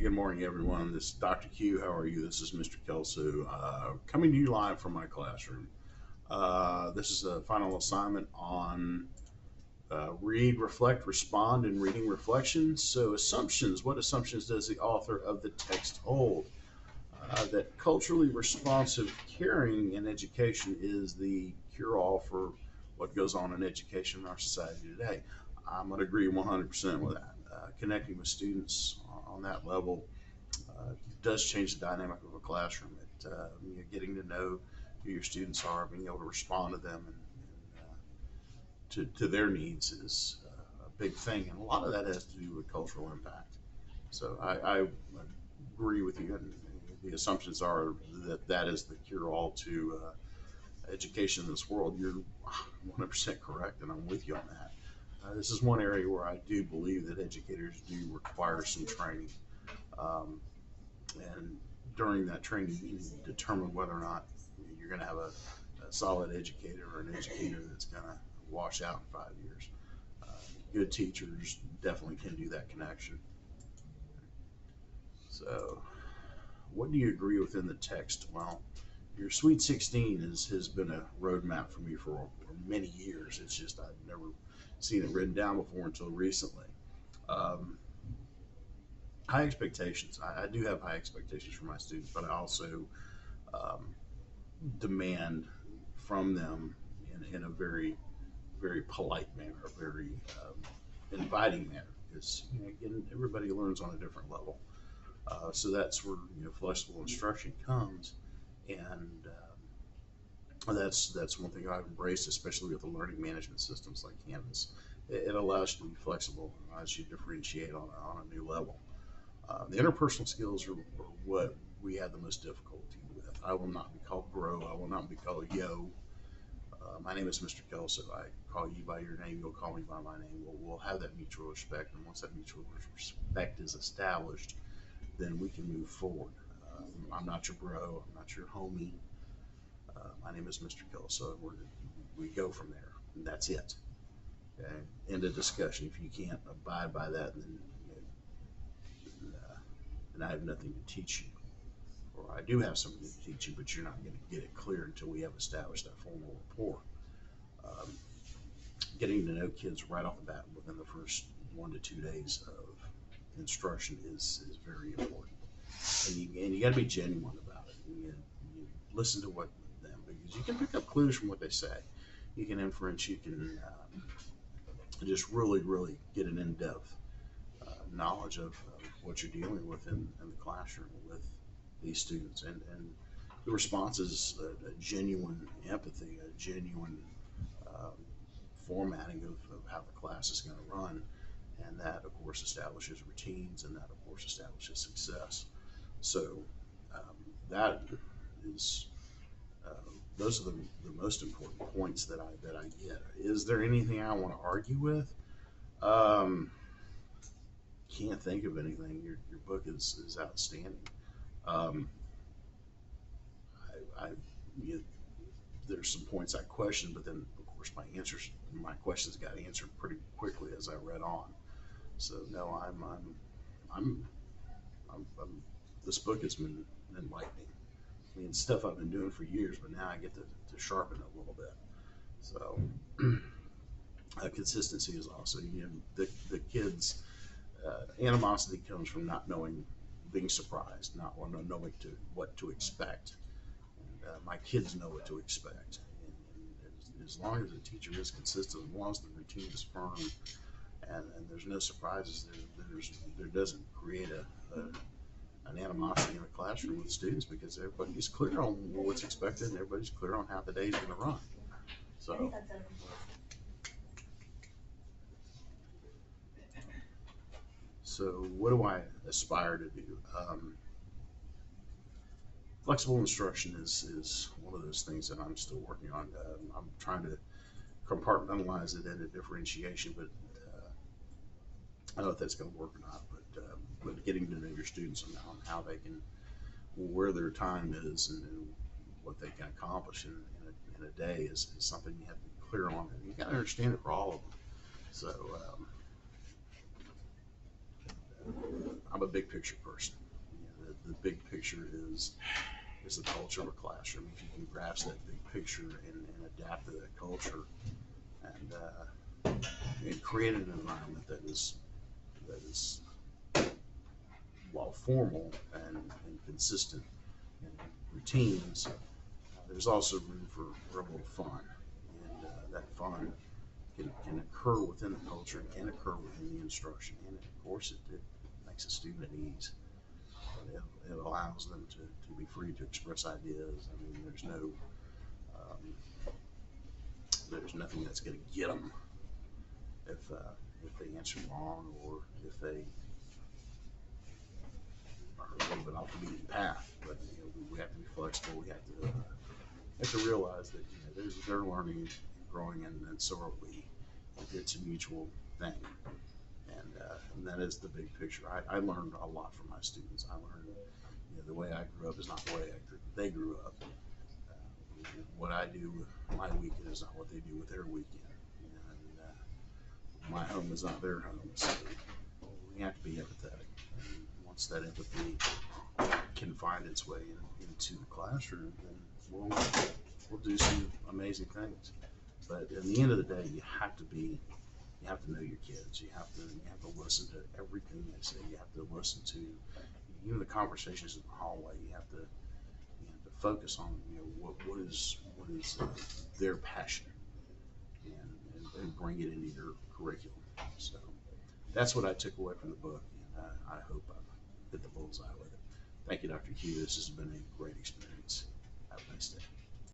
Good morning, everyone. This is Dr. Q. How are you? This is Mr. Kelso, coming to you live from my classroom. This is a final assignment on read, reflect, respond, and reading reflections. So assumptions, what assumptions does the author of the text hold? That culturally responsive caring in education is the cure-all for what goes on in education in our society today. I'm going to agree 100% with that. Connecting with students on that level does change the dynamic of a classroom. Getting to know who your students are, being able to respond to them and to their needs is a big thing, and a lot of that has to do with cultural impact. So I agree with you, and the assumptions are that that is the cure-all to education in this world. You're 100% correct, and I'm with you on that. This is one area where I do believe that educators do require some training. And during that training, you can determine whether or not you're going to have a solid educator or an educator that's going to wash out in 5 years. Good teachers definitely can do that connection. So, what do you agree with in the text? Well, your Sweet 16 has been a roadmap for me for many years. It's just I've never seen it written down before until recently. High expectations. I do have high expectations for my students, but I also demand from them in a very, very polite manner, a very inviting manner, because again, everybody learns on a different level. So that's where flexible instruction comes, and that's one thing I've embraced, especially with the learning management systems like Canvas. It allows you to be flexible, it allows you to differentiate on a new level. The interpersonal skills are what we had the most difficulty with. I will not be called bro. I will not be called yo. My name is Mr. Kelso. I call you by your name. You'll call me by my name. We'll have that mutual respect. And once that mutual respect is established, then we can move forward. I'm not your bro. I'm not your homie. My name is Mr. Kelso. We go from there. And that's it. Okay? End of discussion. If you can't abide by that, then I have nothing to teach you. Or I do have something to teach you, but you're not going to get it clear until we have established that formal rapport. Getting to know kids right off the bat within the first 1 to 2 days of instruction is very important. And you got to be genuine about it. You listen to what them, because you can pick up clues from what they say. You can inference, you can just really, really get an in-depth knowledge of what you're dealing with in the classroom with these students, and the response is a genuine empathy, a genuine formatting of how the class is going to run, and that of course establishes routines, and that of course establishes success. So that is those are the most important points that I get. Is there anything I want to argue with? Can't think of anything. Your book is outstanding. There's some points I questioned, but then of course my questions got answered pretty quickly as I read on. So no, I'm this book has been enlightening. I mean, stuff I've been doing for years, but now I get to sharpen it a little bit. So consistency is also, the kids. Animosity comes from not knowing, being surprised, not knowing what to expect. And, my kids know what to expect. And as long as the teacher is consistent, as long as the routine is firm, and there's no surprises, there doesn't create an animosity in the classroom with students, because everybody's clear on what's expected, and everybody's clear on how the day's going to run. So. So what do I aspire to do? Flexible instruction is one of those things that I'm still working on. I'm trying to compartmentalize it into differentiation, but I don't know if that's going to work or not. But getting to know your students on how they can, where their time is, and what they can accomplish in a day is something you have to be clear on, and you got to understand it for all of them. So I'm a big picture person. You know, the big picture is the culture of a classroom. If you can grasp that big picture and adapt to that culture, and create an environment that is while formal and consistent and routines, there's also room for a little fun, and that fun can occur within the culture and can occur within the instruction, and of course it makes a student at ease. It allows them to be free to express ideas. I mean, there's nothing that's going to get them if they answer wrong, or if they are a little bit off the beaten path. But we have to be flexible. We have to realize that they're learning and growing, and so are we. It's a mutual thing, and that is the big picture. I learned a lot from my students. I learned the way I grew up is not the way they grew up. What I do with my weekend is not what they do with their weekend. And my home is not their home. So we have to be empathetic. And once that empathy can find its way into the classroom, then we'll do some amazing things. But in the end of the day, you have to know your kids. You have to listen to everything they say. You have to listen to even the conversations in the hallway. You have to focus on what is their passion, and bring it into your curriculum. So that's what I took away from the book, and I hope I've hit the bullseye with it. Thank you, Dr. Q. This has been a great experience. Have a nice day.